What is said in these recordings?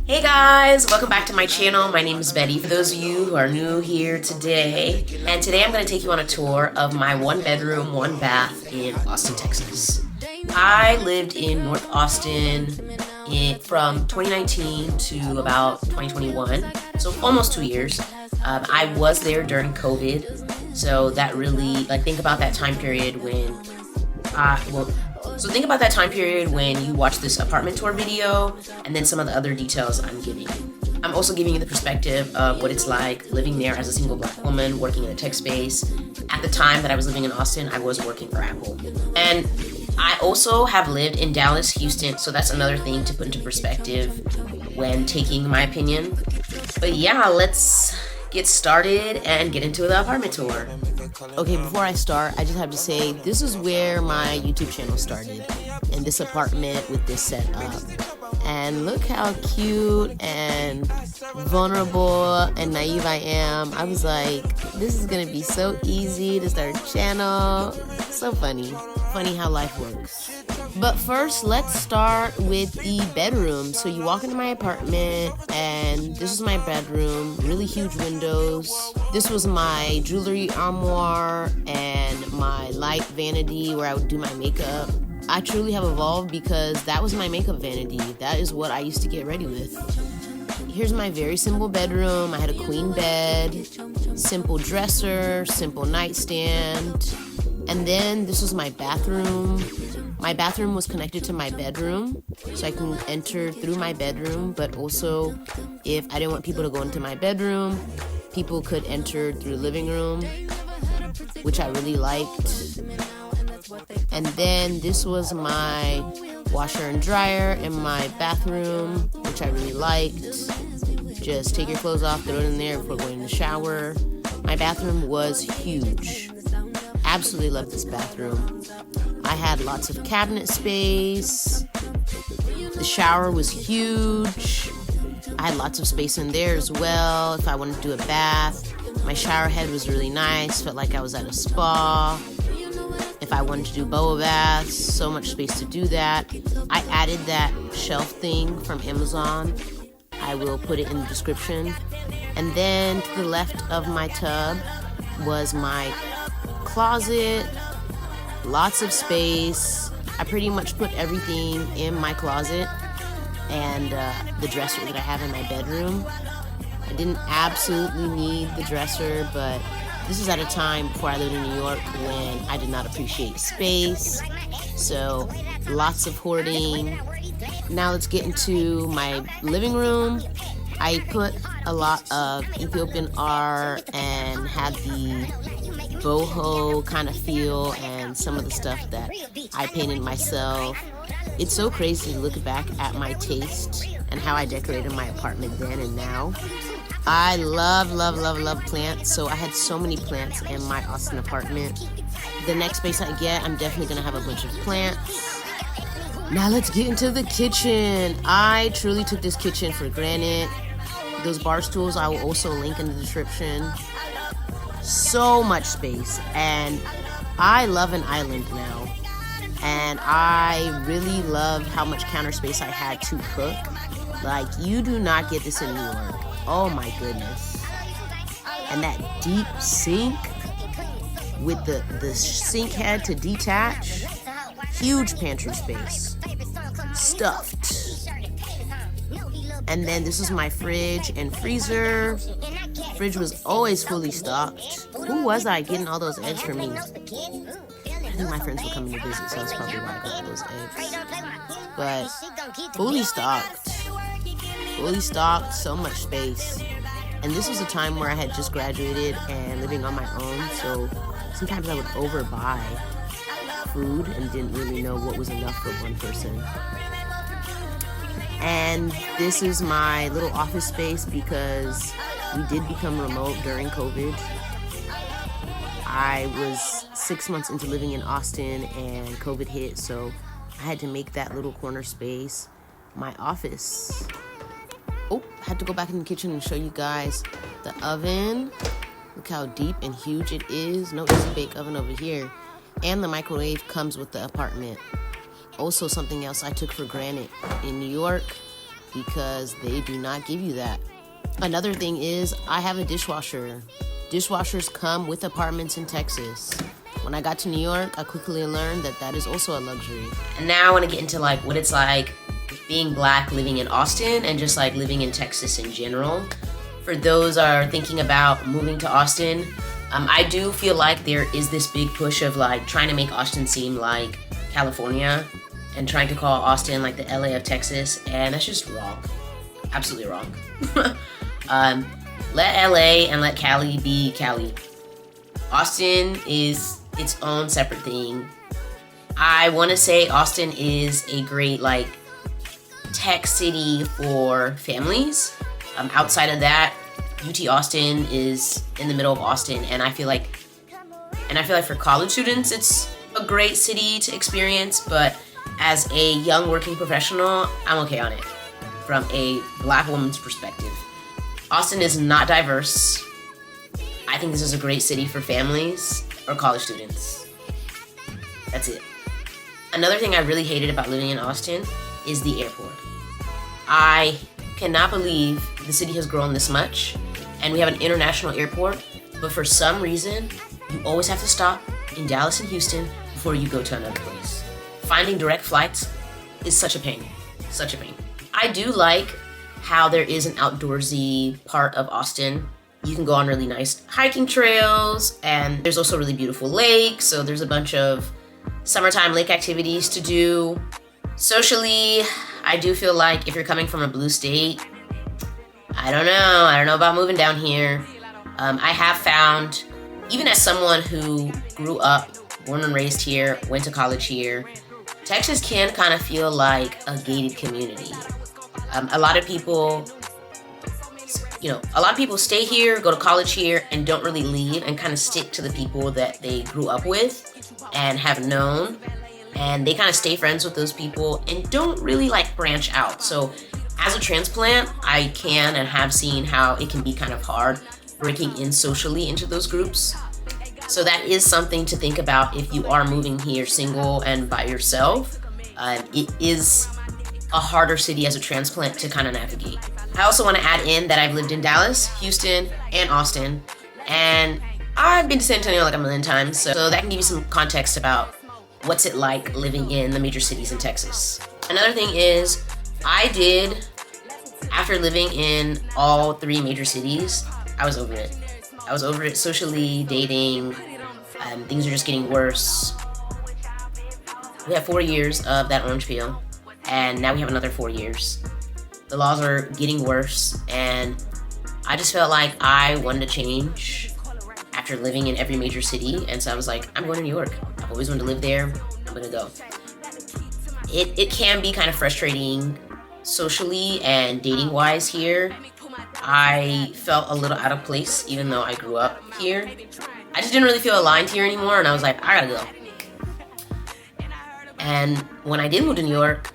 Hey guys, welcome back to my channel. My name is Betty. For those of you who are new here today, and today I'm going to take you on a tour of my one bedroom, one bath in Austin, Texas. I lived in North Austin from 2019 to about 2021, so almost 2 years. I was there during COVID, so that really, think about that time period when So think about that time period when you watch this apartment tour video and then some of the other details I'm giving you. I'm also giving you the perspective of what it's like living there as a single black woman working in a tech space. At the time that I was living in Austin, I was working for Apple. And I also have lived in Dallas, Houston, so that's another thing to put into perspective when taking my opinion. But yeah, let's get started and get into the apartment tour. Okay, before I start, I just have to say this is where my YouTube channel started, in this apartment with this setup. And look how cute and vulnerable and naive I am. I was like, this is gonna be so easy to start a channel. So funny. Funny how life works. But first, let's start with the bedroom. So you walk into my apartment, and this is my bedroom. Really huge windows. This was my jewelry armoire and my light vanity where I would do my makeup. I truly have evolved because that was my makeup vanity. That is what I used to get ready with. Here's my very simple bedroom. I had a queen bed, simple dresser, simple nightstand. And then this was my bathroom. My bathroom was connected to my bedroom, so I can enter through my bedroom, but also if I didn't want people to go into my bedroom, people could enter through the living room, which I really liked. And then this was my washer and dryer in my bathroom, which I really liked. Just take your clothes off, throw it in there before going in the shower. My bathroom was huge. Absolutely loved this bathroom. I had lots of cabinet space. The shower was huge. I had lots of space in there as well if I wanted to do a bath. My shower head was really nice, felt like I was at a spa. If I wanted to do boa baths, so much space to do that. I added that shelf thing from Amazon. I will put it in the description. And then to the left of my tub was my closet. Lots of space. I pretty much put everything in my closet and the dresser that I have in my bedroom. I didn't absolutely need the dresser, but this is at a time before I lived in New York when I did not appreciate space. So lots of hoarding. Now let's get into my living room. I put a lot of Ethiopian art and had the boho kind of feel and some of the stuff that I painted myself. It's so crazy to look back at my taste and how I decorated my apartment then and now. I love plants, so I had so many plants in my Austin apartment. The next space I get, I'm definitely gonna have a bunch of plants. Now let's get into the kitchen. I truly took this kitchen for granted. Those bar stools I will also link in the description. So much space, and I love an island now, and I really love how much counter space I had to cook. Like, you do not get this in New York. Oh my goodness. And that deep sink with the sink head to detach. Huge pantry space. Stuffed. And then this is my fridge and freezer. Fridge was always fully stocked. Who was I getting all those eggs for me? I think my friends were coming to visit, so that's probably why I got all those eggs. But fully stocked. Fully stocked, so much space. And this was a time where I had just graduated and living on my own, so sometimes I would overbuy food and didn't really know what was enough for one person. And this is my little office space because we did become remote during COVID. I was 6 months into living in Austin and COVID hit, so I had to make that little corner space my office. Oh, I had to go back in the kitchen and show you guys the oven. Look how deep and huge it is. No easy bake oven over here. And the microwave comes with the apartment. Also something else I took for granted in New York. because they do not give you that. Another thing is I have a dishwasher. Dishwashers come with apartments in Texas. When I got to New York, I quickly learned that that is also a luxury. And now I want to get into like what it's like being Black living in Austin and just like living in Texas in general. For those are thinking about moving to Austin, I do feel like there is this big push of like trying to make Austin seem like California and trying to call Austin like the LA of Texas, and that's just wrong. Absolutely wrong. Let LA and let Cali be Cali. Austin is its own separate thing. I want to say Austin is a great like tech city for families. Outside of that, UT Austin is in the middle of Austin, and I feel like for college students it's a great city to experience, but as a young working professional, I'm okay on it from a Black woman's perspective. Austin is not diverse. I think this is a great city for families or college students. That's it. Another thing I really hated about living in Austin is the airport. I cannot believe the city has grown this much and we have an international airport, but for some reason, you always have to stop in Dallas and Houston before you go to another place. Finding direct flights is such a pain, such a pain. I do like how there is an outdoorsy part of Austin. You can go on really nice hiking trails, and there's also really beautiful lakes, so there's a bunch of summertime lake activities to do. Socially, I do feel like if you're coming from a blue state, I don't know about moving down here. I have found, even as someone who grew up, born and raised here, went to college here, Texas can kind of feel like a gated community. A lot of people stay here, go to college here, and don't really leave and kind of stick to the people that they grew up with and have known. And they kind of stay friends with those people and don't really like branch out. So as a transplant, I can and have seen how it can be kind of hard breaking in socially into those groups. So that is something to think about if you are moving here single and by yourself. It is a harder city as a transplant to kind of navigate. I also want to add in that I've lived in Dallas, Houston, and Austin, and I've been to San Antonio like a million times, so that can give you some context about what's it like living in the major cities in Texas. Another thing is, after living in all three major cities, I was over it. I was over it socially, dating, things are just getting worse. We had 4 years of that orange peel, and now we have another 4 years. The laws are getting worse, and I just felt like I wanted to change after living in every major city, and so I was like, I'm going to New York. I've always wanted to live there. I'm gonna go. It can be kind of frustrating socially and dating-wise here. I felt a little out of place, even though I grew up here. I just didn't really feel aligned here anymore, and I was like, I gotta go. And when I did move to New York,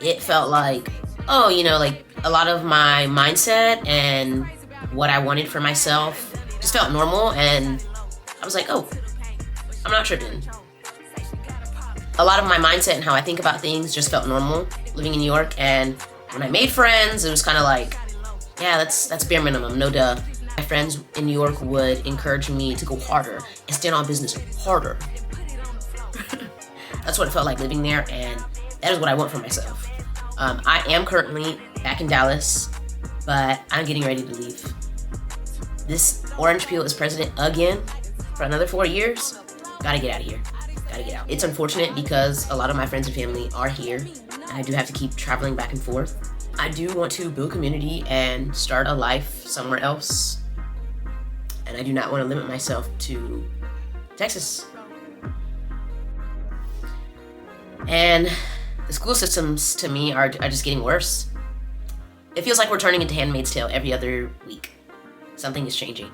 it felt like, like a lot of my mindset and what I wanted for myself just felt normal, and I was like, oh, I'm not tripping. A lot of my mindset and how I think about things just felt normal living in New York, and when I made friends, it was kind of like, yeah, that's bare minimum, no duh. My friends in New York would encourage me to go harder and stand on business harder. That's what it felt like living there, and that is what I want for myself. I am currently back in Dallas, but I'm getting ready to leave. This orange peel is president again for another 4 years. Gotta get out of here. Gotta get out. It's unfortunate because a lot of my friends and family are here, and I do have to keep traveling back and forth. I do want to build community and start a life somewhere else, and I do not want to limit myself to Texas. And the school systems, to me, are just getting worse. It feels like we're turning into Handmaid's Tale every other week. Something is changing.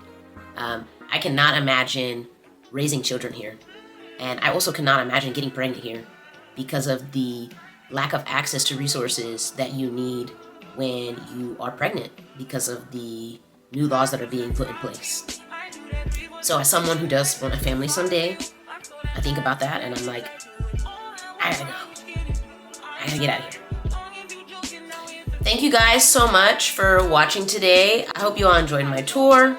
I cannot imagine raising children here. And I also cannot imagine getting pregnant here because of the lack of access to resources that you need when you are pregnant because of the new laws that are being put in place. So as someone who does want a family someday, I think about that and I'm like, I gotta go. I gotta get out of here. Thank you guys so much for watching today. I hope you all enjoyed my tour.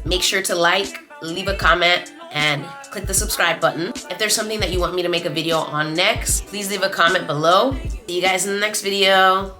Make sure to like, leave a comment, and click the subscribe button. If there's something that you want me to make a video on next, please leave a comment below. See you guys in the next video.